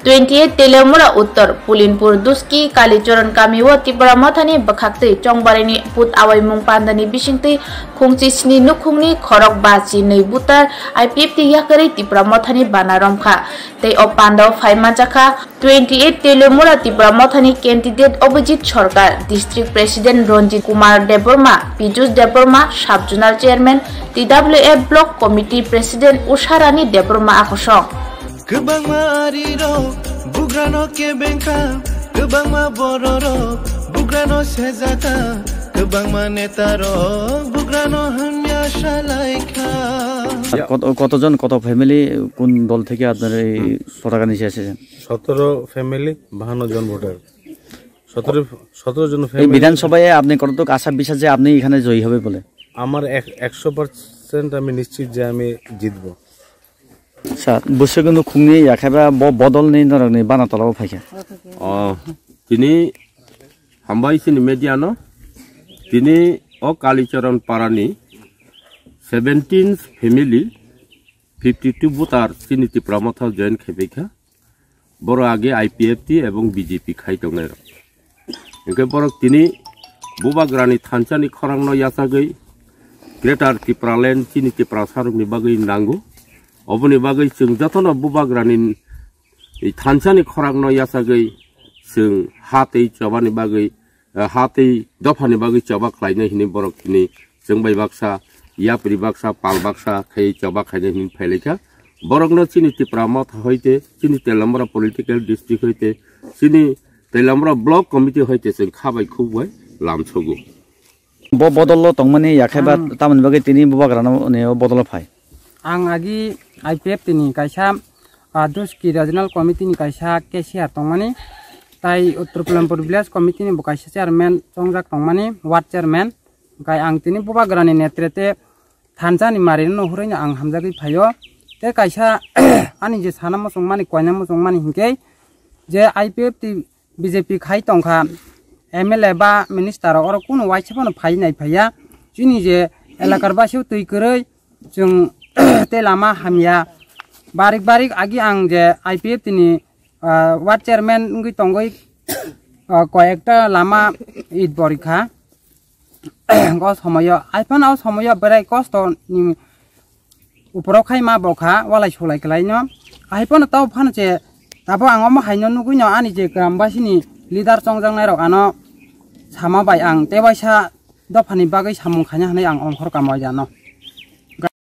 28 Telemura Uttar Pulinpur Duski Kalichoran Kamiwo Tipra Mathani Bakhakti Chongbarini Put Awai Mung Pandani Bishingti Khungchi Sni Nukhungni Khorok Bachi Nei Butar IPFT Yakari Tipra Mathani Banaromkha Tei Opando Phaimanchakha 28 Telemura Tipra Mathani candidate Obijit Sarkar District President Ronjit Kumar Deborma Pijus Deborma Sub-Zonal Chairman TWF Block Committee President Usharani Deborma Akosong Kebang mariro, bugrano kebengka, kebang bororo, bugrano sezaka, kebang netaro, bugrano hamya shalaika. কতজন কত family কোন দল থেকে আপনার এই পতাকা নিয়ে এসেছেন? 17 ফ্যামিলি 52 জন ভোটার 17 জন ফ্যামিলি। এই বিধানসভায় আপনি কতটুকু আশা বিশ্বাস যে আপনি এখানে জয়ী হবে বলে? আমার 100% আমি নিশ্চিত যে আমি জিতব। স্যার বসে কিন্তু খুঁনি একেবারে বদল নেই ধরনের বানাতলাও ফাইকা তিনি হামবাইছিনি মেডিয়ানো তিনি কালীচরণ পারানি 17 ফ্যামিলি 52 ভোটার তিনি ত্রিপুরামথাও জয়েন খেবেখা বড় আগে আইপিএফটি এবং বিজেপি খাইতংনাই একে বড় তিনি বুবাগ্রানি থানচানি খরাংনো ইয়াসাগৈ গ্রেটার ত্রিপুরাল্যান্ড চিনি ত্রিপুরা সারুকनि बागै नांगौ अबनि बागै जों जतन बुबाग्रानि थानसानि खरांनो यासागै जों हातै चबानि बागै हातै दफानि बागै चबा खालायनो हिनि बरकनि जों बाय बाक्सा यापरि बाक्सा पाल बाक्सा खै चबा खायनो हिनि फैलेखा बरकनो चिनि त्रिपुरामा हयते चिनि तेलामरा पलिटिकल डिस्ट्रिक्ट हयते चिनि तेलामरा ब्लक कमिटि हयते जों खाबाय खुबाय लामछगु बदल तंगमानि याखैबा तामनि बागै तिनि बुबाग्रानो ने बदल फाय आं आगी IPF तिनी कायसा दुस्की रिजनल कमिटी नि कायसा केसिआर तंगमानि ताई उत्तर पुलिनपुर विलेज कमिटी नि बकायसा चेयरमैन चंगजाक तंगमानि वार्ड चेयरमैन गाय आं तिनी बुबाग्रानि नेतृत्वे थानसानि मारिनो नहुरैनो आं हामजागै फायो ते कायसा आनि जे साना मसंमानि कयना मसंमानि हिंकै जे IPF ति बीजेपी खाइ तंखा MLA बा मिनिस्टार और कोन वाइसफोन फाइनाय फाया जिनि जे एलाकार बासियाव तैकरै जों ते लामा हामिया बारिक बारिक आगि आं जे IPF तिनि वार्ड चेयरमैन उंगै तंगै कयेकटा लामा इद बरिखा ग समय आइफान आव समय बेराय कष्ट नि उपराव खायमा बखा वालाय सलाय खलायनो आइफान ताव फानचे दाबो आंगम हायनो नुगैनो आनि जे ग्रामबासिनि लिडार चंजांनाय रक आनो सामा बाय आं तेबायसा दफानि बागै सामुं खायनो हानाय आं अंखर कामाय जानो